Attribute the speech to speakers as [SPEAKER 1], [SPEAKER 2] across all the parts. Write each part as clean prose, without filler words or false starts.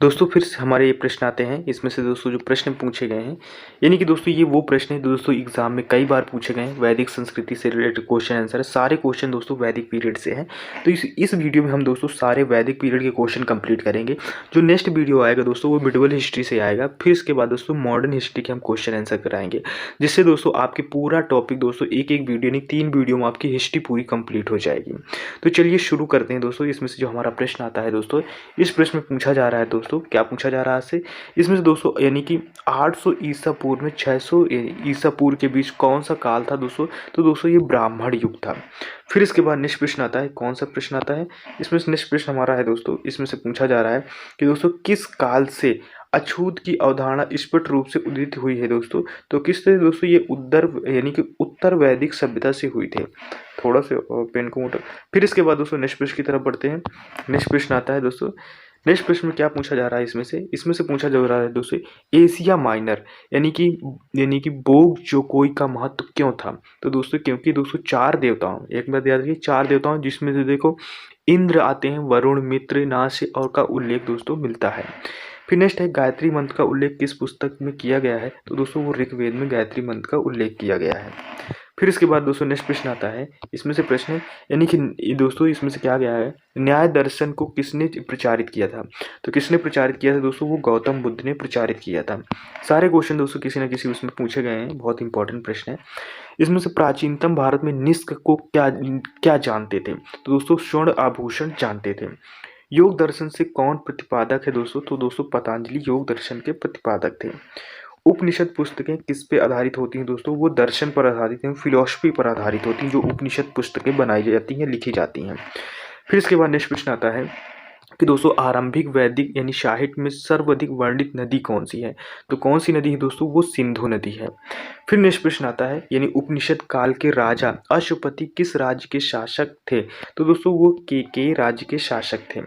[SPEAKER 1] दोस्तों फिर से हमारे ये प्रश्न आते हैं। इसमें से दोस्तों जो प्रश्न पूछे गए हैं, यानी कि दोस्तों ये वो प्रश्न है दोस्तों एग्जाम में कई बार पूछे गए हैं। वैदिक संस्कृति से रिलेटेड क्वेश्चन आंसर है। सारे क्वेश्चन दोस्तों वैदिक पीरियड से हैं। तो इस वीडियो में हम दोस्तों सारे वैदिक पीरियड के क्वेश्चन कंप्लीट करेंगे। जो नेक्स्ट वीडियो आएगा दोस्तों वो मिडिवल हिस्ट्री से आएगा। फिर इसके बाद दोस्तों मॉडर्न हिस्ट्री के हम क्वेश्चन आंसर कराएंगे, जिससे दोस्तों आपके पूरा टॉपिक दोस्तों एक एक वीडियो नहीं 3 वीडियो में आपकी हिस्ट्री पूरी कंप्लीट हो जाएगी। तो चलिए शुरू करते हैं दोस्तों। इसमें से जो हमारा प्रश्न आता है दोस्तों, इस प्रश्न में पूछा जा रहा है दोस्तों, क्या पूछा जा रहा है से इसमें से दोस्तों यानी कि 800 ईसा पूर्व में 600 ईसा पूर्व के बीच कौन सा काल था दोस्तों। तो दोस्तों ये ब्राह्मण युग था। फिर इसके बाद नेक्स्ट प्रश्न आता है, कौन सा प्रश्न आता है इसमें से नेक्स्ट प्रश्न हमारा है दोस्तों, इसमें से पूछा जा रहा है कि दोस्तों किस काल से अछूत की अवधारणा स्पष्ट रूप से उदित हुई है दोस्तों। तो किससे दोस्तों, ये यानी कि उत्तर वैदिक सभ्यता से हुई थे। थोड़ा से पेन को मोटा। फिर इसके बाद दोस्तों नेक्स्ट प्रश्न की तरफ बढ़ते हैं। नेक्स्ट प्रश्न आता है दोस्तों, नेक्स्ट प्रश्न में क्या पूछा जा रहा है इसमें से पूछा जा रहा है दोस्तों एशिया माइनर यानी कि बोग जो कोई का महत्व क्यों था। तो दोस्तों क्योंकि दोस्तों 4 देवताओं, एक बात याद रखिए 4 देवताओं जिसमें से देखो इंद्र आते हैं, वरुण, मित्र, नाश और का उल्लेख दोस्तों मिलता है। फिर नेक्स्ट है गायत्री मंत्र का उल्लेख किस पुस्तक में किया गया है। तो दोस्तों वो ऋग्वेद में गायत्री मंत्र का उल्लेख किया गया है। फिर इसके बाद दोस्तों नेक्स्ट प्रश्न आता है, इसमें से प्रश्न है यानी कि दोस्तों इसमें से क्या गया है, न्याय दर्शन को किसने प्रचारित किया था। तो किसने प्रचारित किया था दोस्तों, वो गौतम बुद्ध ने प्रचारित किया था। सारे क्वेश्चन दोस्तों किसी न किसी उसमें पूछे गए हैं, बहुत इंपॉर्टेंट प्रश्न है। इसमें से प्राचीनतम भारत में निष्क को क्या क्या जानते थे। तो दोस्तों स्वर्ण आभूषण जानते थे। योग दर्शन से कौन प्रतिपादक है दोस्तों। तो दोस्तों पतंजलि योग दर्शन के प्रतिपादक थे। उपनिषद पुस्तकें किस पे आधारित होती हैं दोस्तों, वो दर्शन पर आधारित हैं, फिलॉसफी पर आधारित होती हैं जो उपनिषद पुस्तकें बनाई जाती हैं, लिखी जाती हैं। फिर इसके बाद नेक्स्ट प्रश्न आता है कि दोस्तों आरंभिक वैदिक यानी साहित्य में सर्वाधिक वर्णित नदी कौन सी है। तो कौन सी नदी है दोस्तों, वो सिंधु नदी है। फिर नेक्स्ट प्रश्न आता है, यानी उपनिषद काल के राजा अशुपति किस राज्य के शासक थे। तो दोस्तों वो के राज्य के शासक थे।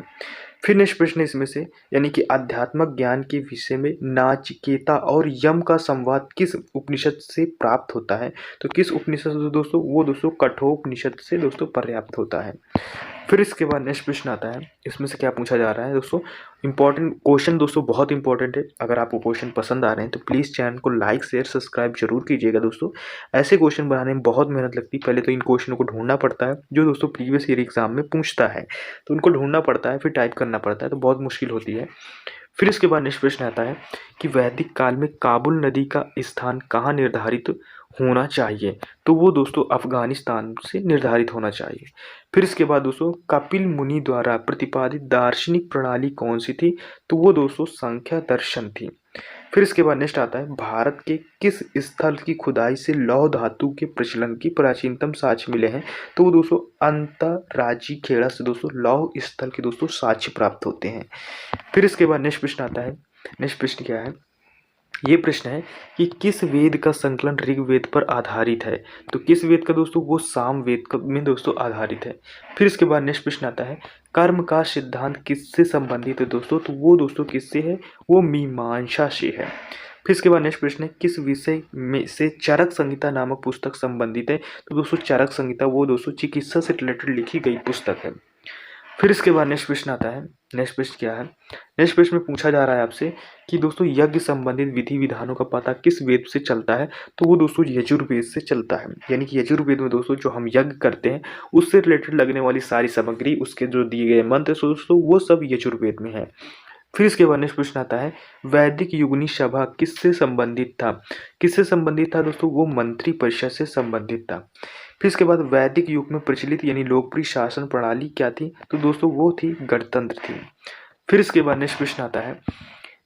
[SPEAKER 1] फिर नेक्स्ट प्रश्न इसमें से, यानी कि आध्यात्मिक ज्ञान के विषय में नाचिकेता और यम का संवाद किस उपनिषद से प्राप्त होता है। तो किस उपनिषद से दोस्तों, वो दोस्तों कठोपनिषद से दोस्तों पर्याप्त होता है। फिर इसके बाद नेक्स्ट प्रश्न आता है, इसमें से क्या पूछा जा रहा है दोस्तों, इंपॉर्टेंट क्वेश्चन दोस्तों, बहुत इंपॉर्टेंट है। अगर आपको क्वेश्चन पसंद आ रहे हैं तो प्लीज़ चैनल को लाइक शेयर सब्सक्राइब जरूर कीजिएगा दोस्तों। ऐसे क्वेश्चन बनाने में बहुत मेहनत लगती है। पहले तो इन क्वेश्चनों को ढूंढना पड़ता है जो दोस्तों प्रीवियस ईयर एग्जाम में पूछता है, तो उनको ढूंढना पड़ता है, फिर टाइप करना पड़ता है, तो बहुत मुश्किल होती है। फिर इसके बाद नेक्स्ट प्रश्न आता है कि वैदिक काल में काबुल नदी का स्थान कहाँ निर्धारित होना चाहिए। तो वो दोस्तों अफगानिस्तान से निर्धारित होना चाहिए। फिर इसके बाद दोस्तों कपिल मुनि द्वारा प्रतिपादित दार्शनिक प्रणाली कौन सी थी। तो वो दोस्तों संख्या दर्शन थी। फिर इसके बाद नेक्स्ट आता है, भारत के किस स्थल की खुदाई से लौह धातु के प्रचलन की प्राचीनतम साक्ष्य मिले हैं। तो वो दोस्तों अंतर्राज्यीय खेड़ा से दोस्तों लौह स्थल के दोस्तों साक्ष्य प्राप्त होते हैं। फिर इसके बाद नेक्स्ट प्रश्न आता है, नेक्स्ट प्रश्न क्या है, ये प्रश्न है कि किस वेद का संकलन ऋग्वेद पर आधारित है। तो किस वेद का दोस्तों, वो साम वेद का में दोस्तों आधारित है। फिर इसके बाद नेक्स्ट प्रश्न आता है, कर्म का सिद्धांत किससे संबंधित है दोस्तों। तो वो दोस्तों किससे है, वो मीमांसा से है। फिर इसके बाद नेक्स्ट प्रश्न है, किस विषय में से चरक संहिता नामक पुस्तक संबंधित है। तो दोस्तों चरक संहिता वो दोस्तों चिकित्सा से रिलेटेड लिखी गई पुस्तक है। फिर इसके बाद नेक्स्ट प्रश्न आता है, नेक्स्ट प्रश्न क्या है, नेक्स्ट प्रश्न में पूछा जा रहा है आपसे कि दोस्तों यज्ञ संबंधित विधि विधानों का पता किस वेद से चलता है। तो वो दोस्तों यजुर्वेद से चलता है। यानी कि यजुर्वेद में दोस्तों जो हम यज्ञ करते हैं उससे रिलेटेड लगने वाली सारी सामग्री, उसके जो दिए गए मंत्र दोस्तों वो सब यजुर्वेद में है। फिर इसके बाद नेक्स्ट प्रश्न आता है, वैदिक युगनी सभा किससे संबंधित था। किससे संबंधित था दोस्तों, वो मंत्री परिषद से संबंधित था। फिर इसके बाद वैदिक युग में प्रचलित यानी लोकप्रिय शासन प्रणाली क्या थी। तो दोस्तों वो थी गणतंत्र थी। फिर इसके बाद नेक्स्ट प्रश्न आता है,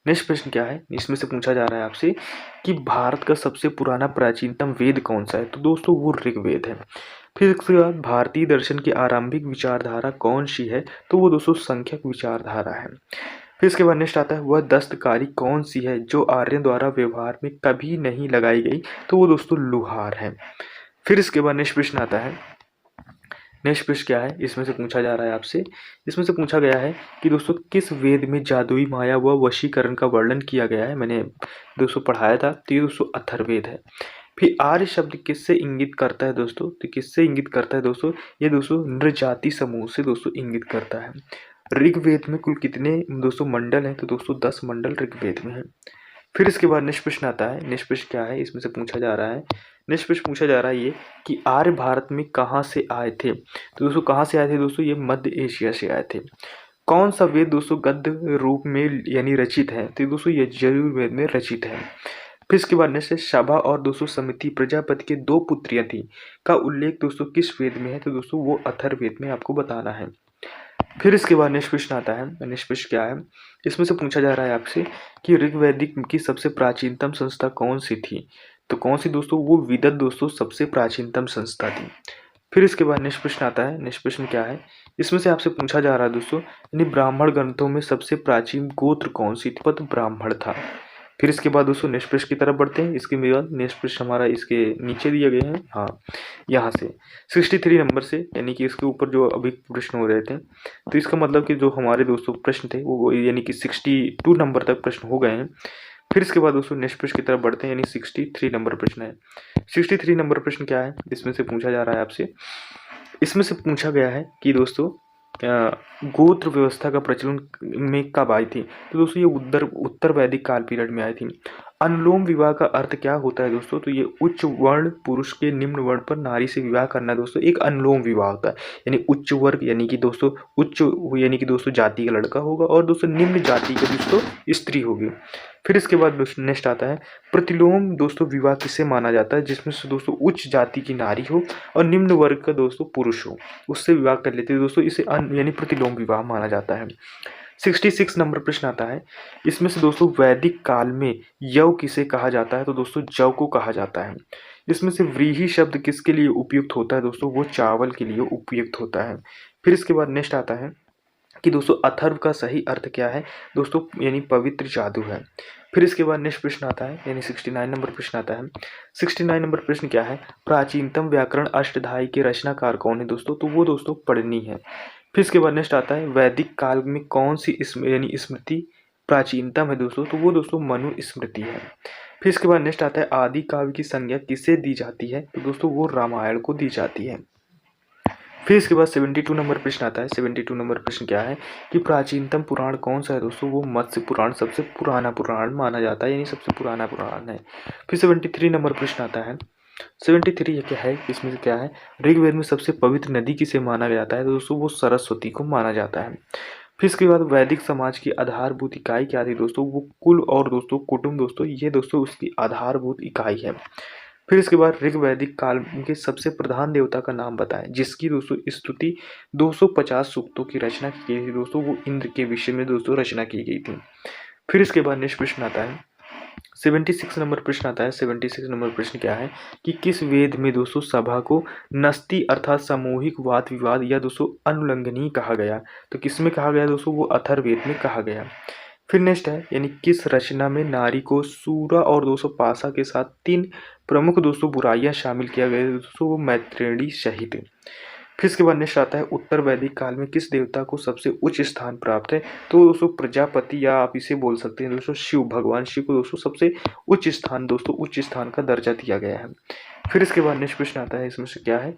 [SPEAKER 1] नेक्स्ट प्रश्न क्या है, इसमें से पूछा जा रहा है आपसे कि भारत का सबसे पुराना प्राचीनतम वेद कौन सा है। तो दोस्तों वो ऋग्वेद है। फिर इसके बाद भारतीय दर्शन की आरंभिक विचारधारा कौन सी है। तो वो दोस्तों संख्यक विचारधारा है। फिर इसके बाद नेक्स्ट आता है, वह दस्तकारी कौन सी है जो आर्यों द्वारा व्यवहार में कभी नहीं लगाई गई। तो वो दोस्तों लुहार है। फिर इसके बाद नेक्स्ट प्रश्न आता है, नेक्स्ट प्रश्न क्या है, इसमें से पूछा जा रहा है आपसे, इसमें से पूछा गया है कि दोस्तों किस वेद में जादुई माया व वशीकरण का वर्णन किया गया है। मैंने दोस्तों पढ़ाया था, तो ये दोस्तों अथर्ववेद है। फिर आर्य शब्द किससे इंगित करता है दोस्तों। तो किससे इंगित करता है दोस्तों, ये दोस्तों नृजाति समूह से दोस्तों इंगित करता है। ऋग्वेद में कुल कितने दोस्तों मंडल हैं? तो दोस्तों 10 मंडल ऋग्वेद में हैं। फिर इसके बाद नेक्स्ट प्रश्न आता है। नेक्स्ट प्रश्न क्या है इसमें से पूछा जा रहा है? नेक्स्ट प्रश्न पूछा जा रहा है ये कि आर्य भारत में कहाँ से आए थे? तो दोस्तों कहाँ से आए थे दोस्तों? ये मध्य एशिया से आए थे। कौन सा वेद दोस्तों गद्य रूप में यानी रचित है? तो दोस्तों ये यजुर्वेद में रचित है। फिर इसके बाद नेक्स्ट है सभा और दोस्तों समिति प्रजापति के 2 पुत्रियां थी का उल्लेख दोस्तों किस वेद में है? तो दोस्तों वो अथर्ववेद में आपको बताना है। फिर इसके बाद नेक्स्ट प्रश्न आता है। नेक्स्ट प्रश्न क्या है इसमें से पूछा जा रहा है आपसे कि ऋग्वैदिक की सबसे प्राचीनतम संस्था कौन सी थी? तो कौन सी दोस्तों? वो विदत दोस्तों सबसे प्राचीनतम संस्था थी। फिर इसके बाद नेक्स्ट प्रश्न आता है। नेक्स्ट प्रश्न क्या है इसमें से आपसे पूछा जा रहा है दोस्तों यानी ब्राह्मण ग्रंथों में सबसे प्राचीन गोत्र कौन सी थी? तो ब्राह्मण था। फिर इसके बाद दोस्तों नेक्स्ट प्रश्न की तरफ बढ़ते हैं। इसके बाद नेक्स्ट प्रश्न हमारा इसके नीचे दिए गए हैं, हाँ यहाँ से 63 नंबर से, यानी कि इसके ऊपर जो अभी प्रश्न हो रहे थे, तो इसका मतलब कि जो हमारे दोस्तों प्रश्न थे वो यानी कि 62 नंबर तक प्रश्न हो गए हैं। फिर इसके बाद दोस्तों नेक्स्ट प्रश्न की तरफ बढ़ते हैं, यानी 63 नंबर प्रश्न है। 63 नंबर प्रश्न क्या है इसमें से पूछा जा रहा है आपसे? इसमें से पूछा गया है कि दोस्तों गोत्र व्यवस्था का प्रचलन में कब आई थी? तो दोस्तों ये उत्तर वैदिक काल पीरियड में आई थी। अनुलोम विवाह का अर्थ क्या होता है दोस्तों? तो ये उच्च वर्ण पुरुष के निम्न वर्ण पर नारी से विवाह करना दोस्तों एक अनुलोम विवाह होता है। यानी उच्च वर्ग यानी कि दोस्तों उच्च यानी कि दोस्तों जाति का लड़का होगा और दोस्तों निम्न जाति का दोस्तों स्त्री होगी। फिर इसके बाद नेक्स्ट आता है प्रतिलोम दोस्तों विवाह किसे माना जाता है? जिसमें से दोस्तों उच्च जाति की नारी हो और निम्न वर्ग का दोस्तों पुरुष हो, उससे विवाह कर लेते हैं दोस्तों, इसे यानी प्रतिलोम विवाह माना जाता है। 66 नंबर प्रश्न आता है। इसमें से दोस्तों वैदिक काल में यव किसे कहा जाता है? तो दोस्तों जव को कहा जाता है। इसमें से व्रीहि शब्द किसके लिए उपयुक्त होता है दोस्तों? वो चावल के लिए उपयुक्त होता है। फिर इसके बाद नेक्स्ट आता है कि दोस्तों अथर्व का सही अर्थ क्या है दोस्तों? यानी पवित्र जादू है। फिर इसके बाद नेक्स्ट प्रश्न आता है, यानी 69 नंबर प्रश्न आता है। 69 नंबर प्रश्न क्या है? प्राचीनतम व्याकरण अष्टधाई के रचनाकार कौन है दोस्तों? तो वो दोस्तों पढ़नी है। फिर इसके बाद नेक्स्ट आता है वैदिक काल में कौन सी यानी स्मृति प्राचीनतम है दोस्तों? तो वो दोस्तों मनु स्मृति है। फिर इसके बाद नेक्स्ट आता है आदि काव्य की संज्ञा किसे दी जाती है? तो दोस्तों वो रामायण को दी जाती है। फिर इसके बाद 72 नंबर प्रश्न आता है। 72 नंबर प्रश्न क्या है कि प्राचीनतम पुराण कौन सा है दोस्तों? वो मत्स्य पुराण सबसे पुराना पुराण माना जाता है, यानी सबसे पुराना पुराण है। फिर 73 नंबर प्रश्न आता है। 73 ये क्या है? इसमें से क्या है? ऋग्वेद में सबसे पवित्र नदी किसे माना जाता है? तो दोस्तों वो सरस्वती को माना जाता है। फिर इसके बाद वैदिक समाज की आधारभूत इकाई क्या थी दोस्तों? वो कुल और दोस्तों कुटुंब दोस्तों, ये दोस्तों उसकी आधारभूत इकाई है। फिर इसके बाद ऋग्वैदिक काल के सबसे प्रधान देवता का नाम बताएं जिसकी दोस्तों स्तुति 250 सूक्तों की रचना की गई थी दोस्तों, वो इंद्र के विषय में दोस्तों रचना की गई थी। फिर इसके बाद नेक्स्ट प्रश्न आता है 76 नंबर प्रश्न आता है। 76 नंबर प्रश्न क्या है कि किस वेद में दोस्तों सभा को नस्ति अर्थात सामूहिक वाद विवाद या दोस्तों अनुल्लंघनीय कहा गया? तो किस में कहा गया दोस्तों? वो अथर्ववेद में कहा गया। फिर नेक्स्ट है यानी किस रचना में नारी को सूरा और दोस्तों पासा के साथ 3 प्रमुख दोस्तों बुराइयां शामिल किया गया दोस्तों? वो मैत्रेयी सहित। फिर इसके बाद नेक्स्ट आता है उत्तर वैदिक काल में किस देवता को सबसे उच्च स्थान प्राप्त है? तो दोस्तों प्रजापति, या आप इसे बोल सकते हैं दोस्तों शिव, भगवान शिव को दोस्तों सबसे उच्च स्थान दोस्तों उच्च स्थान का दर्जा दिया गया है। फिर इसके बाद नेक्स्ट प्रश्न आता है। इसमें से क्या है?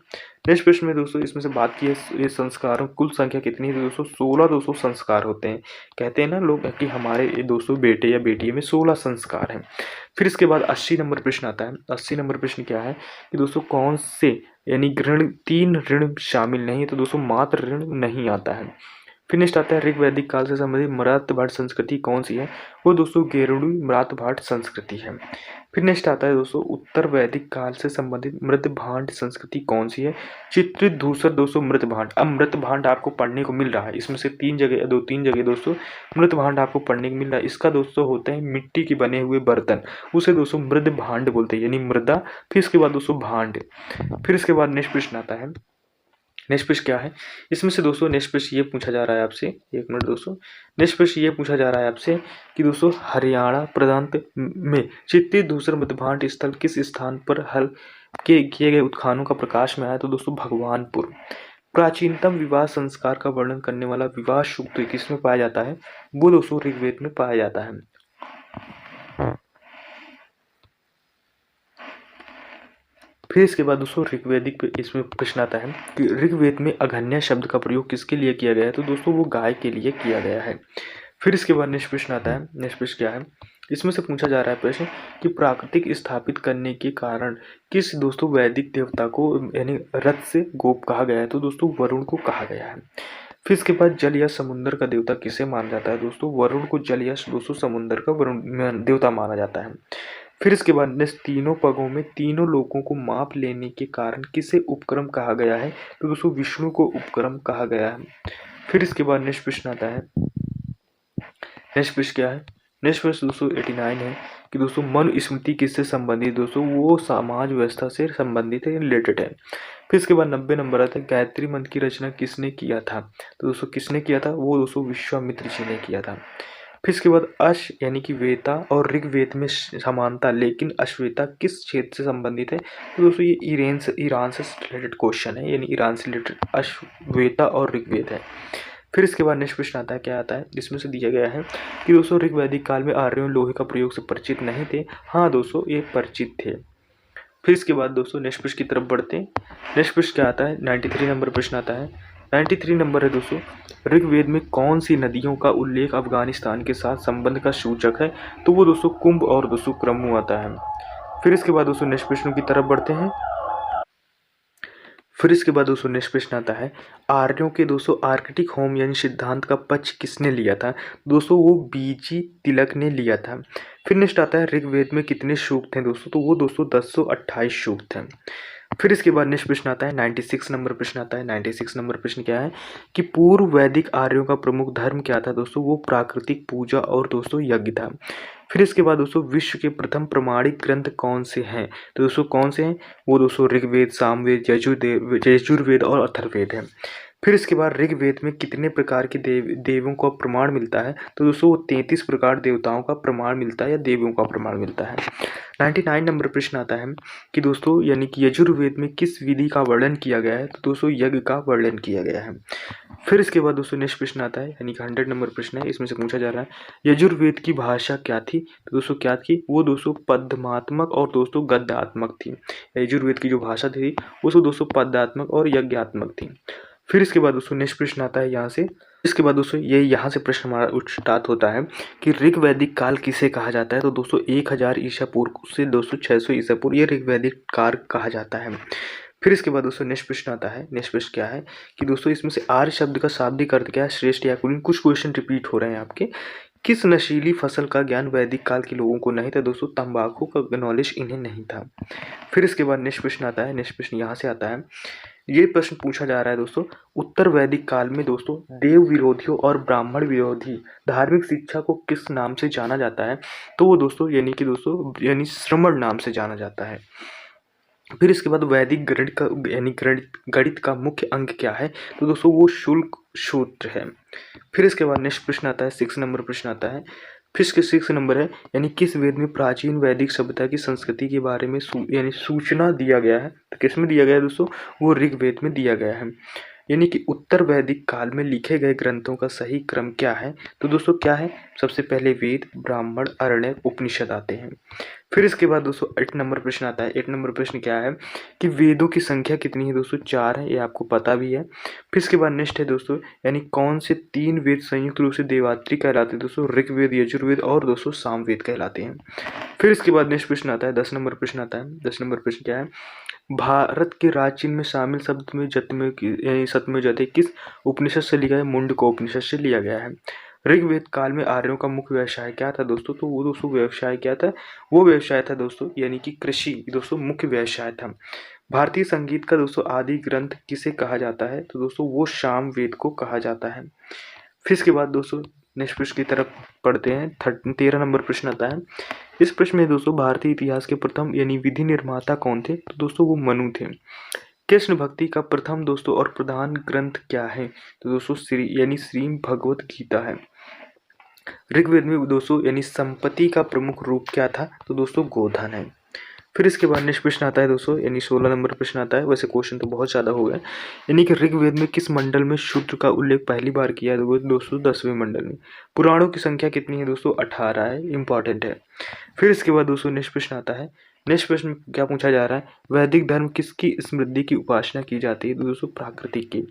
[SPEAKER 1] नेक्स्ट प्रश्न में दोस्तों इसमें से बात की है ये संस्कारों कुल संख्या कितनी है दोस्तों? 16 दोस्तों संस्कार होते हैं। कहते हैं ना लोग कि हमारे दोस्तों बेटे या बेटी में 16 संस्कार हैं। फिर इसके बाद 80 नंबर प्रश्न आता है। 80 नंबर प्रश्न क्या है कि दोस्तों कौन से यानी ऋण 3 ऋण शामिल नहीं है? तो दोस्तों मात्र ऋण नहीं आता है। फिर नेक्स्ट आता है ऋग्वैदिक काल से संबंधित मृतभाट संस्कृति कौन सी है? वो दोस्तों गेरुड़ी मृतभाट संस्कृति है। फिर नेक्स्ट आता है दोस्तों उत्तर वैदिक काल से संबंधित मृतभांड संस्कृति कौन सी है? चित्रित धूसर दोस्तों मृतभांड। अब मृतभांड आपको पढ़ने को मिल रहा है, इसमें से 3 जगह 2-3 जगह दोस्तों मृतभांड आपको पढ़ने को मिल रहा है। इसका दोस्तों होता है मिट्टी के बने हुए बर्तन, उसे दोस्तों मृदभांड बोलते हैं, यानी मृदा। फिर इसके बाद दोस्तों भांड। फिर इसके बाद नेक्स्ट प्रश्न आता है। नेक्स्ट प्रश्न क्या है? इसमें से दोस्तों नेक्स्ट प्रश्न ये पूछा जा रहा है आपसे, एक मिनट दोस्तों। नेक्स्ट प्रश्न ये पूछा जा रहा है आपसे कि दोस्तों हरियाणा प्रांत में चित्रित धूसर मृदभांड स्थल किस स्थान पर हल के किए गए उत्खननों का प्रकाश में आया? तो दोस्तों भगवानपुर। प्राचीनतम विवाह संस्कार का वर्णन करने वाला विवाह सूक्त किसमें पाया जाता है? वो दोस्तों ऋग्वेद में पाया जाता है। फिर इसके बाद दोस्तों ऋग्वेदिक पे इसमें प्रश्न आता है कि ऋग्वेद में अघन्या शब्द का प्रयोग किसके लिए किया गया है, तो दोस्तों वो गाय के लिए किया गया है। फिर इसके बाद नेक्स्ट प्रश्न आता है, नेक्स्ट प्रश्न क्या है, इसमें से पूछा जा रहा है प्रश्न कि प्राकृतिक स्थापित करने के कारण किस दोस्तों वैदिक देवता को यानी रथ से गोप कहा गया है, तो दोस्तों वरुण को कहा गया है। फिर इसके बाद जल या समुद्र का देवता किसे माना जाता है, दोस्तों वरुण को जल या दोस्तों समुद्र का वरुण देवता माना जाता है। फिर इसके बाद नेक्स्ट तीनों पगों में तीनों लोगों को माप लेने के कारण किसे उपक्रम कहा गया है, तो दोस्तों विष्णु को उपक्रम कहा गया है। फिर इसके बाद नेक्स्ट प्रश्न आता है, नेक्स्ट प्रश्न क्या है, नेक्स्ट प्रश्न दोस्तों 89 है कि दोस्तों मनुस्मृति किससे संबंधित, दोस्तों वो समाज व्यवस्था से संबंधित है, रिलेटेड है। फिर इसके बाद 90 नंबर आता है गायत्री मंत्र की रचना किसने किया था, तो दोस्तों किसने किया था, वो दोस्तों विश्वामित्र जी ने किया था। फिर इसके बाद अश यानी कि वेता और ऋग्वेद में समानता लेकिन अश्वेता किस क्षेत्र से संबंधित है, तो दोस्तों ये ईरान से रिलेटेड क्वेश्चन है, यानी ईरान से रिलेटेड अश्वेता और ऋग्वेद है। फिर इसके बाद नेक्स्ट प्रश्न आता है, क्या आता है, इसमें से दिया गया है कि दोस्तों ऋग्वैदिक काल में आर्यों लोहे का प्रयोग से परिचित नहीं थे, हाँ दोस्तों ये परिचित थे। फिर इसके बाद दोस्तों नेक्स्ट प्रश्न की तरफ बढ़ते हैं। नेक्स्ट प्रश्न क्या आता है, 93 नंबर प्रश्न आता है। 93 नंबर है दोस्तों, ऋग्वेद में कौन सी नदियों का उल्लेख अफगानिस्तान के साथ संबंध का सूचक है, तो वो दोस्तों कुंभ और दोस्तों क्रमु आता है। फिर इसके बाद दोस्तों नेक्स्ट प्रश्न की तरफ बढ़ते हैं। फिर इसके बाद दोस्तों नेक्स्ट प्रश्न आता है, आर्यों के दोस्तों आर्कटिक होम यानी सिद्धांत का पक्ष किसने लिया था, दोस्तों वो बीजी तिलक ने लिया था। फिर नेक्स्ट आता है ऋग्वेद में कितने सूक्त हैं दोस्तों, तो वो दोस्तों 1028 सूक्त हैं। फिर इसके बाद नेक्स्ट प्रश्न आता है 96 नंबर प्रश्न आता है। 96 नंबर प्रश्न क्या है कि पूर्व वैदिक आर्यों का प्रमुख धर्म क्या था, दोस्तों वो प्राकृतिक पूजा और दोस्तों यज्ञ था। फिर इसके बाद दोस्तों विश्व के प्रथम प्रमाणिक ग्रंथ कौन से हैं, तो दोस्तों कौन से हैं, वो दोस्तों ऋग्वेद, सामवेद, यजुर्वेद और अथर्ववेद है। फिर इसके बाद ऋग्वेद में कितने प्रकार के देवों का प्रमाण मिलता है, तो दोस्तों वो 33 प्रकार देवताओं का प्रमाण मिलता है या देवियों का प्रमाण मिलता है। 99 नंबर प्रश्न आता है कि दोस्तों यानी कि यजुर्वेद में किस विधि का वर्णन किया गया है, तो दोस्तों यज्ञ का वर्णन किया गया है। फिर इसके बाद दोस्तों नेक्स्ट प्रश्न आता है, यानी कि 100 नंबर प्रश्न है, इसमें से पूछा जा रहा है यजुर्वेद की भाषा क्या थी, तो दोस्तों क्या थी, वो दोस्तों पद्मात्मक और दोस्तों गद्यात्मक थी। यजुर्वेद की जो भाषा थी वो दोस्तों पद्यात्मक और यज्ञात्मक थी। फिर इसके बाद दोस्तों नेक्स्ट प्रश्न आता है यहाँ से, इसके बाद दोस्तों ये यहाँ से प्रश्न हमारा स्टार्ट होता है कि ऋग्वैदिक काल किसे कहा जाता है, तो दोस्तों 1000 ईसा पूर्व से दोस्तों 600 ईसा पूर्व ये ऋग्वैदिक काल कहा जाता है। फिर इसके बाद दोस्तों नेक्स्ट प्रश्न आता है, नेक्स्ट प्रश्न क्या है कि दोस्तों इसमें से आर्य शब्द का शाब्दिक अर्थ क्या है, श्रेष्ठ या कुलीन। कुछ क्वेश्चन रिपीट हो रहे हैं आपके। किस नशीली फसल का ज्ञान वैदिक काल के लोगों को नहीं था, दोस्तों तंबाकू का नॉलेज इन्हें नहीं था। फिर इसके बाद नेक्स्ट प्रश्न आता है, नेक्स्ट प्रश्न यहाँ से आता है, ये प्रश्न पूछा जा रहा है दोस्तों उत्तर वैदिक काल में दोस्तों देव विरोधियों और ब्राह्मण विरोधी धार्मिक शिक्षा को किस नाम से जाना जाता है, तो वो दोस्तों यानी कि दोस्तों यानी श्रमण नाम से जाना जाता है। फिर इसके बाद वैदिक गणित का यानी गणित का मुख्य अंग क्या है, तो दोस्तों वो शुल्क सूत्र है। फिर इसके बाद नेक्स्ट प्रश्न आता है, 6 नंबर प्रश्न आता है। फिर इसके 6 नंबर है यानी किस वेद में प्राचीन वैदिक सभ्यता की संस्कृति के बारे में यानी सूचना दिया गया है, तो किस में दिया गया है दोस्तों, वो ऋग्वेद में दिया गया है। यानी कि उत्तर वैदिक काल में लिखे गए ग्रंथों का सही क्रम क्या है, तो दोस्तों क्या है, सबसे पहले वेद, ब्राह्मण, अरण्यक, उपनिषद आते हैं। फिर इसके बाद दोस्तों 8 नंबर प्रश्न आता है। 8 नंबर प्रश्न क्या है कि वेदों की संख्या कितनी है, दोस्तों 4 है, ये आपको पता भी है। फिर इसके बाद नेक्स्ट है दोस्तों यानी कौन से 3 वेद संयुक्त रूप से देवात्री कहलाते हैं, दोस्तों ऋग्वेद, यजुर्वेद और दोस्तों सामवेद कहलाते हैं। फिर इसके बाद नेक्स्ट प्रश्न आता है, 10 नंबर प्रश्न आता है। 10 नंबर प्रश्न क्या है, भारत के राजचिन्ह में शामिल शब्द में जत्मे यानी सतमे जते किस उपनिषद से लिया है, मुंडको उपनिषद से लिया गया है। ऋग्वेद काल में आर्यों का मुख्य व्यवसाय क्या था दोस्तों, तो वो दोस्तों व्यवसाय क्या था, वो व्यवसाय था दोस्तों यानी कि कृषि दोस्तों मुख्य व्यवसाय था। भारतीय संगीत का दोस्तों आदि ग्रंथ किसे कहा जाता है, तो दोस्तों वो सामवेद को कहा जाता है। फिर इसके बाद दोस्तों नेक्स्ट प्रश्न की तरफ पढ़ते हैं। 13 नंबर प्रश्न आता है। इस प्रश्न में दोस्तों भारतीय इतिहास के प्रथम यानी विधि निर्माता कौन थे, तो दोस्तों वो मनु थे। कृष्ण भक्ति का प्रथम दोस्तों और प्रधान ग्रंथ क्या है, तो दोस्तों श्री भगवत गीता है। ऋग्वेद में दोस्तों यानी संपत्ति का प्रमुख रूप क्या था, तो दोस्तों गोधन है। फिर इसके बाद नेक्स्ट प्रश्न आता है दोस्तों यानी 16 नंबर प्रश्न आता है। वैसे क्वेश्चन तो बहुत ज़्यादा हो गए, यानी कि ऋग्वेद में किस मंडल में शूद्र का उल्लेख पहली बार किया है, दोस्तों 10वें मंडल में। पुराणों की संख्या कितनी है दोस्तों, 18 है, इंपॉर्टेंट है। फिर इसके बाद दोस्तों नेक्स्ट प्रश्न आता है नेक्स्ट प्रश्न क्या पूछा जा रहा है, वैदिक धर्म किसकी समृद्धि की उपासना की जाती है? तो दोस्तों प्राकृतिक की।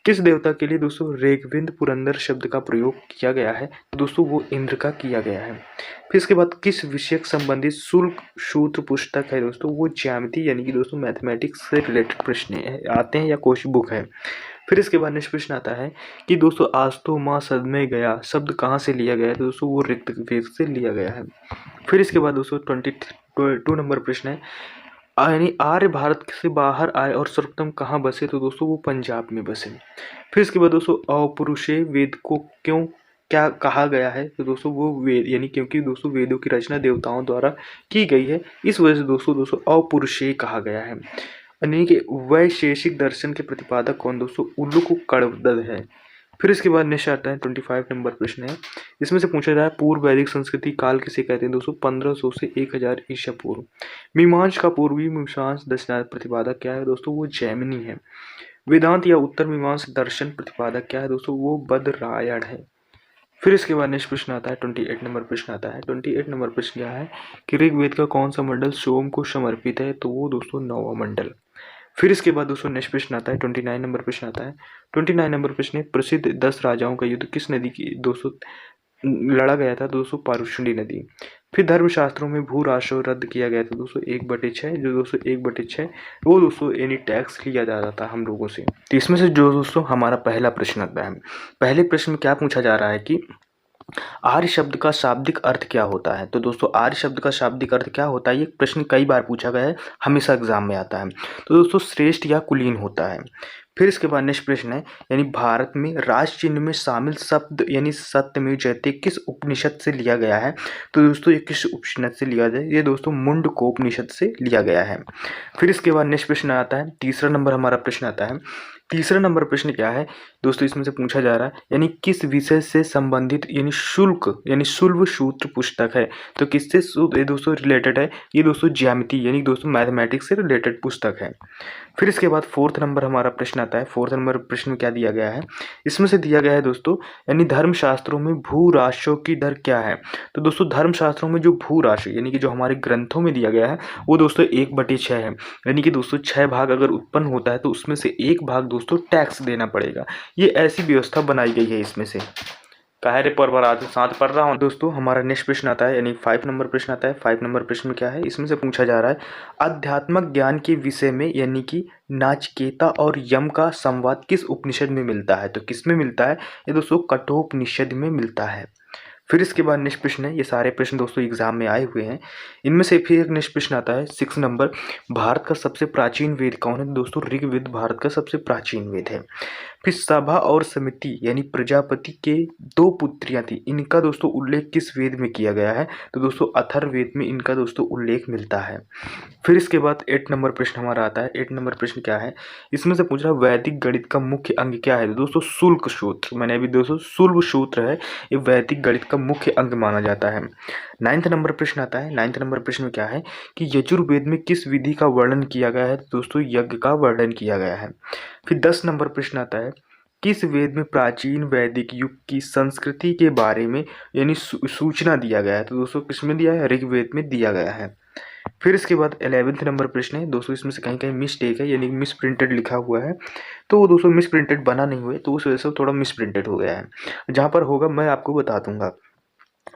[SPEAKER 1] किस देवता के लिए दोस्तों ऋग्वेद पुरंदर शब्द का प्रयोग किया गया है? तो दोस्तों वो इंद्र का किया गया है। फिर इसके बाद किस विषय संबंधित शुल्क सूत्र पुस्तक है दोस्तों? वो ज्यामिति यानी कि दोस्तों मैथमेटिक्स से रिलेटेड प्रश्न आते हैं या क्वेश्चन बुक है। फिर इसके बाद नेक्स्ट प्रश्न आता है कि दोस्तों आज तो माँ सद में गया शब्द कहाँ से लिया गया है? तो दोस्तों वो ऋग्वेद से लिया गया है। फिर इसके बाद दोस्तों 22 नंबर प्रश्न है, यानी आर्य भारत से बाहर आए और सर्वप्रथम कहाँ बसे? तो दोस्तों वो पंजाब में बसे। फिर इसके बाद दोस्तों अपौरुषेय वेद को क्यों क्या कहा गया है? तो दोस्तों वो वेद यानी क्योंकि दोस्तों वेदों की रचना देवताओं द्वारा की गई है, इस वजह से दोस्तों अपौरुषेय कहा गया है। यानी कि वैशेषिक दर्शन के प्रतिपादक कौन? दोस्तों उल्लूक कड़वद है। फिर इसके बाद नेक्स्ट आता है 25 नंबर प्रश्न है, इसमें से पूछा जाए पूर्व वैदिक संस्कृति काल किसे कहते हैं? दोस्तों 1500 से 1000 ईसा पूर्व। मीमांस का पूर्वी मीमांस दर्शनार्थ प्रतिपादक क्या है? दोस्तों वो जैमिनी है। वेदांत या उत्तर मीमांस दर्शन प्रतिपादक क्या है? दोस्तों वो बदरायण है। फिर इसके बाद नेक्स्ट प्रश्न आता है 28 नंबर प्रश्न आता है। 28 नंबर प्रश्न क्या है कि ऋग्वेद का कौन सा मंडल सोम को समर्पित है? तो वो दोस्तों नौवां मंडल। फिर इसके बाद दोस्तों नेक्स्ट प्रश्न आता है 29 नंबर प्रश्न आता है। 29 नंबर प्रश्न है, प्रसिद्ध 10 राजाओं का युद्ध किस नदी की दोस्तों लड़ा गया था? दोस्तों पारुशुंडी नदी। फिर धर्मशास्त्रों में भू राजस्व रद्द किया गया था दोस्तों 1/6, जो दोस्तों 1/6 वो दोस्तों यानी टैक्स लिया जा रहा था हम लोगों से। तो इसमें से जो दोस्तों हमारा पहला प्रश्न आता है, पहले प्रश्न में क्या पूछा जा रहा है कि आर्य शब्द का शाब्दिक अर्थ क्या होता है? तो दोस्तों आर्य शब्द का शाब्दिक अर्थ क्या होता है, ये प्रश्न कई बार पूछा गया है, हमेशा एग्जाम में आता है। तो दोस्तों श्रेष्ठ या कुलीन होता है। फिर इसके बाद नेक्स्ट प्रश्न है, यानी भारत में राज चिन्ह में शामिल शब्द यानी सत्यमेव जयते किस उपनिषद से लिया गया है? तो दोस्तों ये किस उपनिषद से लिया जाए? ये दोस्तों मुंडकोपनिषद से लिया गया है। फिर इसके बाद नेक्स्ट प्रश्न आता है, तीसरा नंबर हमारा प्रश्न आता है। तीसरा नंबर प्रश्न क्या है दोस्तों, इसमें से पूछा जा रहा है यानी किस विषय से संबंधित यानी शुल्क यानी शुल्व सूत्र पुस्तक है? तो किससे ये दोस्तों रिलेटेड है? ये दोस्तों ज्यामिति यानी दोस्तों मैथमेटिक्स से रिलेटेड पुस्तक है। फिर इसके बाद फोर्थ नंबर हमारा प्रश्न आता है। फोर्थ नंबर प्रश्न में क्या दिया गया है? इसमें से दिया गया है दोस्तों यानी धर्मशास्त्रों में भू राशियों की दर क्या है? तो दोस्तों धर्मशास्त्रों में जो भू राशि यानी कि जो हमारे ग्रंथों में दिया गया है वो दोस्तों 1/6 है। यानी कि दोस्तों 6 भाग अगर उत्पन्न होता है तो उसमें से 1 भाग दोस्तों टैक्स देना पड़ेगा। ये ऐसी व्यवस्था बनाई गई है इसमें से। काहे रे पर आज साथ पढ़ रहा हूँ। दोस्तों हमारा नेक्स्ट प्रश्न आता है यानी 5 नंबर प्रश्न आता है। 5 नंबर प्रश्न में क्या है? इसमें से पूछा जा रहा है आध्यात्मिक ज्ञान के विषय में यानी कि नाचिकेता और यम का संवाद किस उपनिषद में मिलता है? तो किस में मिलता है? ये दोस्तों कठोपनिषद में मिलता है। फिर इसके बाद नेक्स्ट प्रश्न है, ये सारे प्रश्न दोस्तों एग्जाम में आए हुए हैं। इनमें से फिर एक नेक्स्ट प्रश्न आता है 6 नंबर, भारत का सबसे प्राचीन वेद कौन है? दोस्तों ऋग्वेद भारत का सबसे प्राचीन वेद है। फिर सभा और समिति यानी प्रजापति के 2 पुत्रियां थी, इनका दोस्तों उल्लेख किस वेद में किया गया है? तो दोस्तों अथर्ववेद में इनका दोस्तों उल्लेख मिलता है। फिर इसके बाद 8 नंबर प्रश्न हमारा आता है। 8 नंबर प्रश्न क्या है? इसमें से पूछ रहा है वैदिक गणित का मुख्य अंग क्या है? तो दोस्तों शुल्क सूत्र, मैंने अभी दोस्तों शुल्क सूत्र है, ये वैदिक गणित का मुख्य अंग माना जाता है। 9th नंबर प्रश्न आता है। 9th नंबर प्रश्न में क्या है कि यजुर्वेद में किस विधि का वर्णन किया गया है? तो दोस्तों यज्ञ का वर्णन किया गया है। फिर 10 नंबर प्रश्न आता है, किस वेद में प्राचीन वैदिक युग की संस्कृति के बारे में यानी सूचना दिया गया है? तो दोस्तों किसमें दिया है? ऋग्वेद में दिया गया है। फिर इसके बाद 11th नंबर प्रश्न है दोस्तों, इसमें से कहीं कहीं मिसटेक है यानी मिस प्रिंटेड लिखा हुआ है, तो वो दोस्तों मिस प्रिंटेड बना नहीं हुआ है, तो उस वजह से थोड़ा मिस प्रिंटेड हो गया है। जहाँ पर होगा मैं आपको बता दूंगा।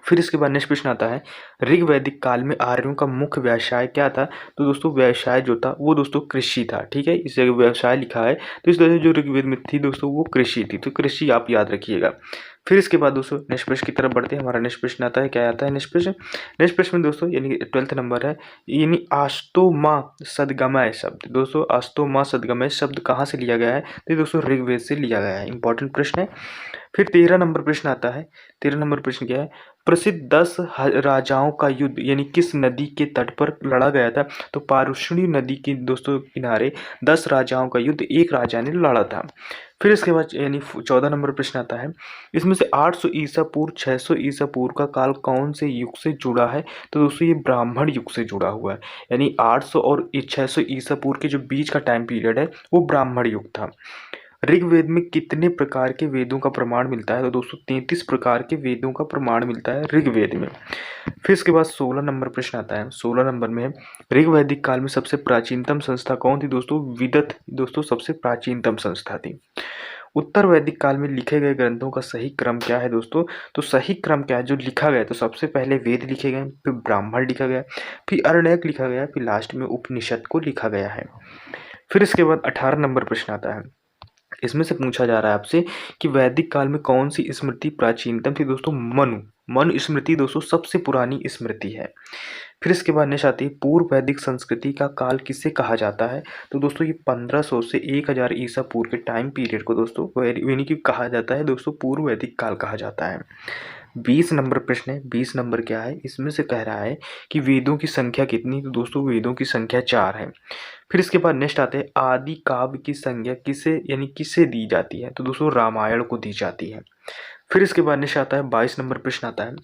[SPEAKER 1] फिर इसके बाद नेक्स्ट प्रश्न आता है, ऋग्वैदिक काल में आर्यों का मुख्य व्यवसाय क्या था? तो दोस्तों व्यवसाय जो था वो दोस्तों कृषि था। ठीक है, इस जगह व्यवसाय लिखा है, तो इस वजह से जो ऋग्वेद में थी दोस्तों वो कृषि थी, तो कृषि आप याद रखिएगा। फिर इसके बाद दोस्तों नेक्स्ट प्रश्न की तरफ बढ़ते हैं। हमारा नेक्स्ट प्रश्न आता है, क्या आता है नेक्स्ट प्रश्न? नेक्स्ट प्रश्न दोस्तों यानी 12th नंबर है, यानी आस्तो माँ सदगमय शब्द। दोस्तों आस्तो माँ सदगमय शब्द कहाँ से लिया गया है? तो दोस्तों ऋग्वेद से लिया गया है, इंपॉर्टेंट प्रश्न है। फिर 13 नंबर प्रश्न आता है। 13 नंबर प्रश्न क्या है? प्रसिद्ध 10 राजाओं का युद्ध यानी किस नदी के तट पर लड़ा गया था? तो पारुष्णी नदी के दोस्तों किनारे 10 राजाओं का युद्ध एक राजा ने लड़ा था। फिर इसके बाद यानी 14 नंबर प्रश्न आता है, इसमें से 800 ईसा पूर्व 600 ईसा पूर्व का काल कौन से युग से जुड़ा है? तो दोस्तों ये ब्राह्मण युग से जुड़ा हुआ है, यानी 800 और 600 ईसा पूर्व के जो बीच का टाइम पीरियड है वो ब्राह्मण युग था। ऋग्वेद में कितने प्रकार के वेदों का प्रमाण मिलता है? तो दोस्तों 33 प्रकार के वेदों का प्रमाण मिलता है ऋग्वेद में। फिर इसके बाद 16 नंबर प्रश्न आता है। 16 नंबर में ऋग्वैदिक काल में सबसे प्राचीनतम संस्था कौन थी? दोस्तों विदत दोस्तों सबसे प्राचीनतम संस्था थी। उत्तर वैदिक काल में लिखे गए ग्रंथों का सही क्रम क्या है दोस्तों? तो सही क्रम क्या है जो लिखा गया? तो सबसे पहले वेद लिखे गए, फिर ब्राह्मण लिखा गया, फिर अरण्यक लिखा गया, फिर लास्ट में उपनिषद को लिखा गया है। फिर इसके बाद 18 नंबर प्रश्न आता है। इसमें से पूछा जा रहा है आपसे कि वैदिक काल में कौन सी स्मृति प्राचीनतम थी? दोस्तों मनु स्मृति दोस्तों सबसे पुरानी स्मृति है। फिर इसके बाद नेक्स्ट आती है पूर्व वैदिक संस्कृति का काल किसे कहा जाता है? तो दोस्तों ये 1500 से 1000 ईसा पूर्व के टाइम पीरियड को दोस्तों यानी कि कहा जाता है दोस्तों पूर्व वैदिक काल कहा जाता है। 20 नंबर प्रश्न है। 20 नंबर क्या है? इसमें से कह रहा है कि वेदों की संख्या कितनी? तो दोस्तों वेदों की संख्या 4 है। फिर इसके बाद नेक्स्ट आते हैं आदि काव्य की संज्ञा किसे दी जाती है? तो दोस्तों रामायण को दी जाती है। फिर इसके बाद नेक्स्ट आता है 22 नंबर प्रश्न आता है।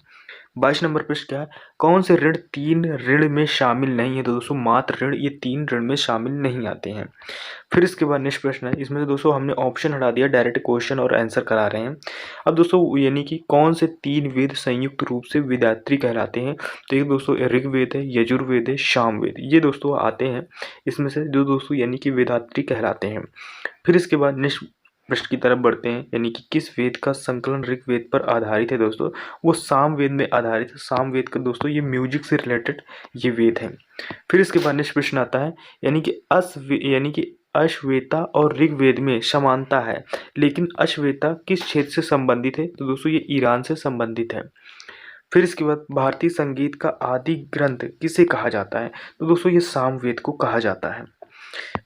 [SPEAKER 1] 22 नंबर प्रश्न क्या है? कौन से ऋण 3 ऋण में शामिल नहीं है? तो दोस्तों मात्र ऋण ये 3 ऋण में शामिल नहीं आते हैं। फिर इसके बाद नेक्स्ट प्रश्न है। इसमें से दोस्तों हमने ऑप्शन हटा दिया, डायरेक्ट क्वेश्चन और आंसर करा रहे हैं। अब दोस्तों यानी कि कौन से 3 वेद संयुक्त रूप से वेदात्री कहलाते हैं? तो एक दोस्तों ऋग्वेद है, यजुर्वेद है, सामवेद, ये दोस्तों आते हैं इसमें से जो दोस्तों यानी कि वेदात्री कहलाते हैं। फिर इसके बाद नेक्स्ट प्रश्न की तरफ बढ़ते हैं, यानी कि किस वेद का संकलन ऋग्वेद पर आधारित है? दोस्तों वो सामवेद में आधारित है। सामवेद का दोस्तों ये म्यूजिक से रिलेटेड ये वेद है। फिर इसके बाद नेक्स्ट प्रश्न आता है यानी कि अश्वेता और ऋग्वेद में समानता है, लेकिन अश्वेता किस क्षेत्र से संबंधित है? तो दोस्तों ये ईरान से संबंधित है। फिर इसके बाद भारतीय संगीत का आदि ग्रंथ किसे कहा जाता है? तो दोस्तों ये सामवेद को कहा जाता है।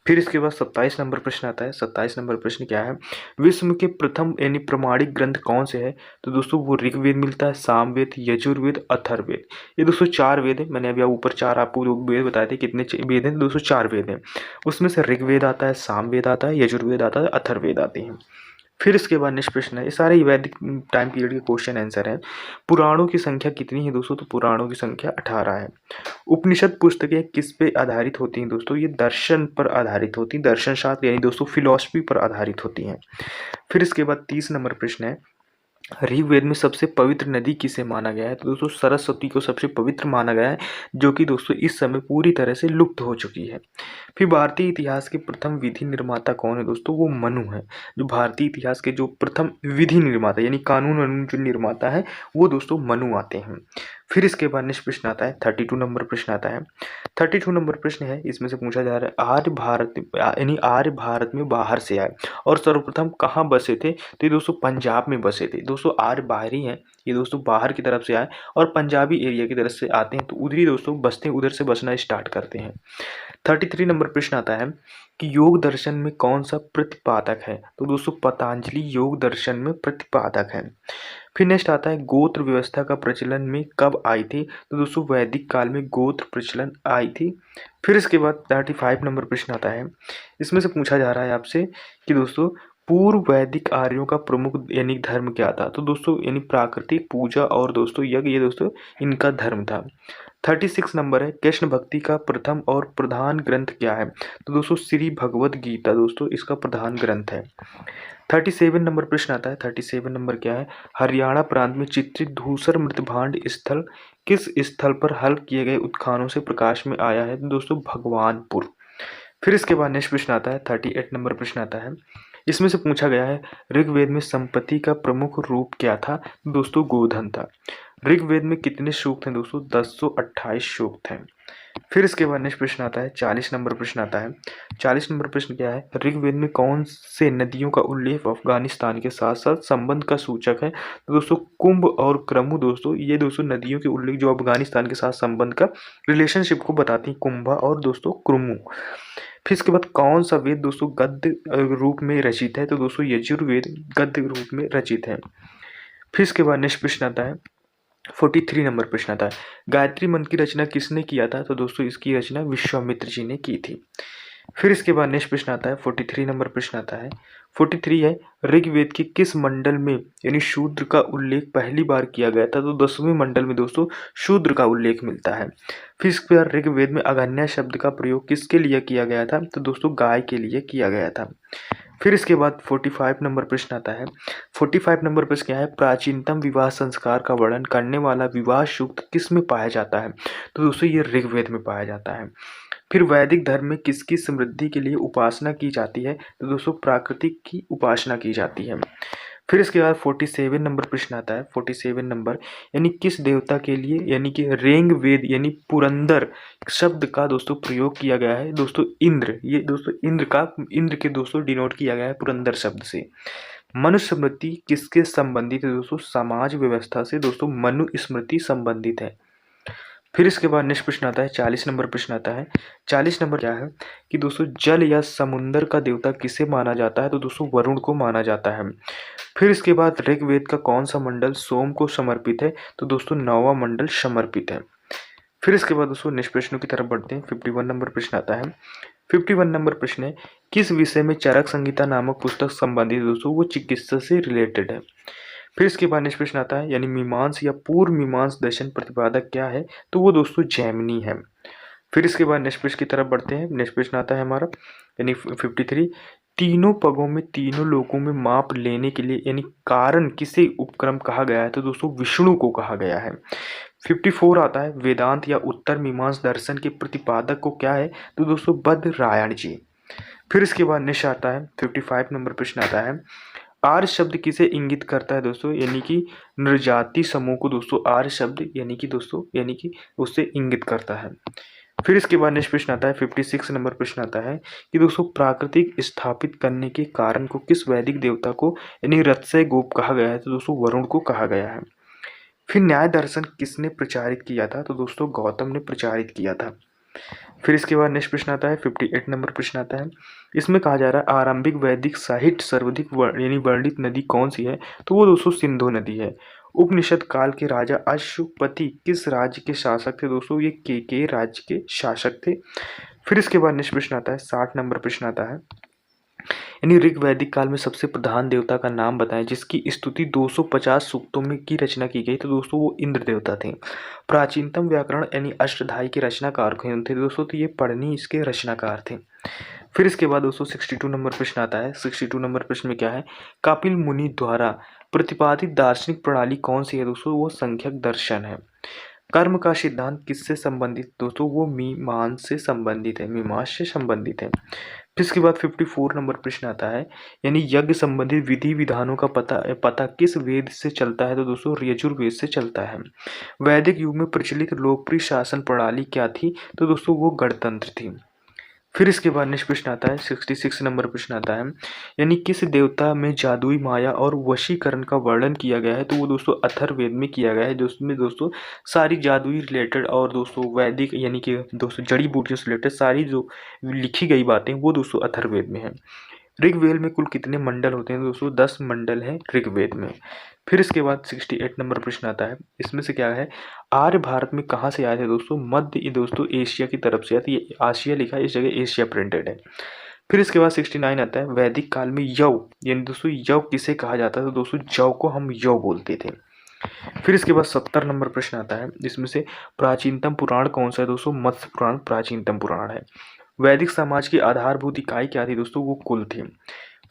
[SPEAKER 1] फिर इसके बाद 27 नंबर प्रश्न आता है। 27 नंबर प्रश्न क्या है? विश्व के प्रथम यानी प्रमाणिक ग्रंथ कौन से है? तो दोस्तों वो ऋग्वेद मिलता है, सामवेद, यजुर्वेद, अथर्ववेद, ये दोस्तों 4 वेद है। मैंने अभी ऊपर 4 आपको वेद बताए थे, कितने वेद हैं? दोस्तों 4 वेद हैं। उसमें से ऋग्वेद आता है, सामवेद आता है, यजुर्वेद आता है, अथर्ववेद आते हैं। फिर इसके बाद नेक्स्ट प्रश्न है, ये सारे वैदिक टाइम पीरियड के क्वेश्चन आंसर हैं। पुराणों की संख्या कितनी है दोस्तों? तो पुराणों की संख्या 18 है। उपनिषद पुस्तकें किस पे आधारित होती हैं दोस्तों? ये दर्शन पर आधारित होती हैं, दर्शन शास्त्र यानी दोस्तों फिलॉसफी पर आधारित होती हैं। फिर इसके बाद 30 नंबर प्रश्न है, ऋग्वेद में सबसे पवित्र नदी किसे माना गया है? तो दोस्तों सरस्वती को सबसे पवित्र माना गया है, जो कि दोस्तों इस समय पूरी तरह से लुप्त हो चुकी है। फिर भारतीय इतिहास के प्रथम विधि निर्माता कौन है दोस्तों? वो मनु है। जो भारतीय इतिहास के जो प्रथम विधि निर्माता यानी कानून वानून जो निर्माता है वो दोस्तों मनु आते हैं। फिर इसके बाद नेक्स्ट प्रश्न आता है 32 नंबर प्रश्न आता है। 32 नंबर प्रश्न है, इसमें से पूछा जा रहा है आर्य भारत में बाहर से आए और सर्वप्रथम कहाँ बसे थे? तो ये दोस्तों पंजाब में बसे थे। दोस्तों आर्य बाहरी हैं, ये दोस्तों बाहर की तरफ से आए और पंजाबी एरिया की तरफ से आते हैं, तो उधर ही दोस्तों बसते हैं, उधर से बसना स्टार्ट करते हैं। 33 नंबर प्रश्न आता है कि योग दर्शन में कौन सा प्रतिपादक है? तो दोस्तों पतंजलि योग दर्शन में प्रतिपादक है। फिर नेक्स्ट आता है गोत्र व्यवस्था का प्रचलन में कब आई थी? तो दोस्तों वैदिक काल में गोत्र प्रचलन आई थी। फिर इसके बाद 35 नंबर प्रश्न आता है। इसमें से पूछा जा रहा है आपसे कि दोस्तों पूर्व वैदिक आर्यों का प्रमुख यानी धर्म क्या था? तो दोस्तों यानी प्राकृतिक पूजा और दोस्तों यज्ञ, ये दोस्तों इनका धर्म था। 36 नंबर है कृष्ण भक्ति का प्रथम और प्रधान ग्रंथ क्या है? तो दोस्तों श्री भगवद गीता दोस्तों इसका प्रधान ग्रंथ है। 37 नंबर प्रश्न आता है। 37 नंबर क्या है? हरियाणा प्रांत में चित्रित धूसर मृतभांड स्थल किस स्थल पर हल किए गए उत्खननों से प्रकाश में आया है? तो दोस्तों भगवानपुर। फिर इसके बाद नेक्स्ट प्रश्न आता है 38 नंबर प्रश्न आता है। इसमें से पूछा गया है ऋग्वेद में संपत्ति का प्रमुख रूप क्या था? दोस्तों गोधन था। ऋग्वेद में कितने सूक्त हैं दोस्तों? 1028 सूक्त हैं। फिर इसके बाद नेक्स्ट प्रश्न आता है 40 नंबर प्रश्न आता है। 40 नंबर प्रश्न क्या है? ऋग्वेद में कौन से नदियों का उल्लेख अफगानिस्तान के साथ साथ संबंध का सूचक है? तो दोस्तों कुंभ और क्रमु दोस्तों, ये दोस्तों नदियों के उल्लेख जो अफगानिस्तान के साथ संबंध का रिलेशनशिप को बताती हैं, कुंभा और दोस्तों क्रमु। फिर इसके बाद कौन सा वेद दोस्तों गद्य रूप में रचित है? तो दोस्तों यजुर्वेद गद्य रूप में रचित है। फिर इसके बाद नेक्स्ट प्रश्न आता है 43 नंबर प्रश्न आता है गायत्री मंत्र की रचना किसने किया था? तो दोस्तों इसकी रचना विश्वामित्र जी ने की थी। फिर इसके बाद नेक्स्ट प्रश्न आता है 43 नंबर प्रश्न आता है 43 है ऋग्वेद के किस मंडल में यानी शूद्र का उल्लेख पहली बार किया गया था? तो 10वें मंडल में दोस्तों शूद्र का उल्लेख मिलता है। फिर इसके बाद ऋग्वेद में अगन्या शब्द का प्रयोग किसके लिए किया गया था? तो दोस्तों गाय के लिए किया गया था। फिर इसके बाद 45 नंबर प्रश्न आता है। 45 नंबर प्रश्न क्या है, प्राचीनतम विवाह संस्कार का वर्णन करने वाला विवाह सूक्त किस में पाया जाता है? तो दोस्तों ये ऋग्वेद में पाया जाता है। फिर वैदिक धर्म में किसकी समृद्धि के लिए उपासना की जाती है? तो दोस्तों प्राकृतिक की उपासना की जाती है। फिर इसके बाद 47 नंबर प्रश्न आता है। 47 नंबर यानी किस देवता के लिए यानी कि रेंग वेद यानी पुरंदर शब्द का दोस्तों प्रयोग किया गया है? दोस्तों इंद्र, ये दोस्तों इंद्र के दोस्तों डिनोट किया गया है पुरंदर शब्द से। मनुस्मृति किसके संबंधित है? दोस्तों समाज व्यवस्था से दोस्तों मनुस्मृति संबंधित है। फिर इसके बाद नेक्स्ट प्रश्न आता है, 40 नंबर प्रश्न आता है। 40 नंबर क्या है कि दोस्तों जल या समुंदर का देवता किसे माना जाता है? तो दोस्तों वरुण को माना जाता है। फिर इसके बाद ऋग्वेद का कौन सा मंडल सोम को समर्पित है? तो दोस्तों 9वां मंडल समर्पित है। फिर इसके बाद दोस्तों नेक्स्ट प्रश्नों की तरफ बढ़ते हैं। 51 नंबर प्रश्न आता है। 51 नंबर प्रश्न है, किस विषय में चरक संहिता नामक पुस्तक संबंधित है? दोस्तों वो चिकित्सा से रिलेटेड है। फिर इसके बाद नेक्स्ट प्रश्न आता है, यानी मीमांस या पूर्व मीमांस दर्शन प्रतिपादक क्या है? तो वो दोस्तों जैमिनी है। फिर इसके बाद नेक्स्ट प्रश्न की तरफ बढ़ते हैं। नेक्स्ट प्रश्न आता है हमारा यानी 53, तीनों पगों में तीनों लोकों में माप लेने के लिए यानी कारण किसे उपक्रम कहा गया है? तो दोस्तों विष्णु को कहा गया है। 54 आता है, वेदांत या उत्तर मीमांस दर्शन के प्रतिपादक को क्या है? तो दोस्तों बद्ररायण जी। फिर इसके बाद नेक्स्ट आता है 55 नंबर प्रश्न आता है, आर्य शब्द किसे इंगित करता है? दोस्तों यानी कि नृजाति समूह को दोस्तों आर्य शब्द यानी कि उससे इंगित करता है। फिर इसके बाद नेक्स्ट प्रश्न आता है 56 नंबर प्रश्न आता है कि दोस्तों प्राकृतिक स्थापित करने के कारण को किस वैदिक देवता को यानी रत्स्य गोप कहा गया है? तो दोस्तों वरुण को कहा गया है। फिर न्याय दर्शन किसने प्रचारित किया था? तो दोस्तों गौतम ने प्रचारित किया था। फिर इसके बाद नेक्स्ट प्रश्न आता है 58 नंबर प्रश्न आता है। इसमें कहा जा रहा है आरंभिक वैदिक साहित्य सर्वाधिक यानी वर्णित नदी कौन सी है? तो वो दोस्तों सिंधु नदी है। उपनिषद काल के राजा अश्वपति किस राज्य के शासक थे? दोस्तों ये के राज्य के शासक थे। फिर इसके बाद नेक्स्ट प्रश्न आता है 60 नंबर प्रश्न आता है, यानी ऋग वैदिक काल में सबसे प्रधान देवता का नाम बताएं जिसकी स्तुति 250 सूक्तों में की रचना की गई। तो दोस्तों वो इंद्र देवता थे। प्राचीनतम व्याकरण यानी अष्टाध्यायी के रचनाकार कौन थे? दोस्तों तो ये पढ़नी इसके रचनाकार थे। फिर इसके बाद दोस्तों 62 नंबर प्रश्न आता है। 62 नंबर प्रश्न में क्या है, कपिल मुनि द्वारा प्रतिपादित दार्शनिक प्रणाली कौन सी है? दोस्तों वो संख्यक दर्शन है। कर्म का सिद्धांत किससे संबंधित? दोस्तों वो मीमांस से संबंधित है, मीमांस से संबंधित है। फिर इसके बाद 54 नंबर प्रश्न आता है, यानी यज्ञ संबंधित विधि विधानों का पता किस वेद से चलता है? तो दोस्तों यजुर्वेद से चलता है। वैदिक युग में प्रचलित लोकप्रिय शासन प्रणाली क्या थी? तो दोस्तों वो गणतंत्र थी। फिर इसके बाद नेक्स्ट प्रश्न आता है 66 नंबर प्रश्न आता है, यानी किस देवता में जादुई माया और वशीकरण का वर्णन किया गया है? तो वो दोस्तों अथर्ववेद में किया गया है, जिसमें दोस्तों सारी जादुई रिलेटेड और दोस्तों वैदिक यानी कि दोस्तों जड़ी बूटियों से रिलेटेड सारी जो लिखी गई बातें वो दोस्तों अथर्ववेद में है। ऋग्वेद में कुल कितने मंडल होते हैं? दोस्तों 10 मंडल हैं ऋग्वेद में। फिर इसके बाद 68 नंबर प्रश्न आता है, इसमें से क्या है, आर्य भारत में कहाँ से आए थे? दोस्तों मध्य दोस्तों एशिया की तरफ से आती है। आसिया लिखा है, इस जगह एशिया प्रिंटेड है। फिर इसके बाद 69 आता है, वैदिक काल में यव यानी दोस्तों यव किसे कहा जाता है? तो दोस्तों जव को हम यव बोलते थे। फिर इसके बाद 70 नंबर प्रश्न आता है, जिसमें से प्राचीनतम पुराण कौन सा है? दोस्तों मत्स्य पुराण प्राचीनतम पुराण है। वैदिक समाज की आधारभूत इकाई क्या थी? दोस्तों वो कुल थी।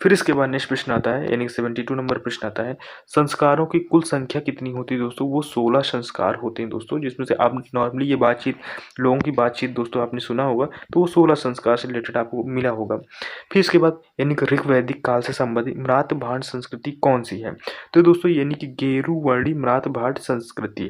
[SPEAKER 1] फिर इसके बाद नेक्स्ट प्रश्न आता है, यानी 72 नंबर प्रश्न आता है, संस्कारों की कुल संख्या कितनी होती है? दोस्तों वो 16 संस्कार होते हैं दोस्तों, जिसमें से आप नॉर्मली ये बातचीत लोगों की बातचीत दोस्तों आपने सुना होगा, तो वो 16 संस्कार से रिलेटेड आपको मिला होगा। फिर इसके बाद यानी कि ऋग वैदिक काल से संबंधित म्रात भांड संस्कृति कौन सी है? तो दोस्तों यानी कि गेरू वर्णी म्रात भांड संस्कृति।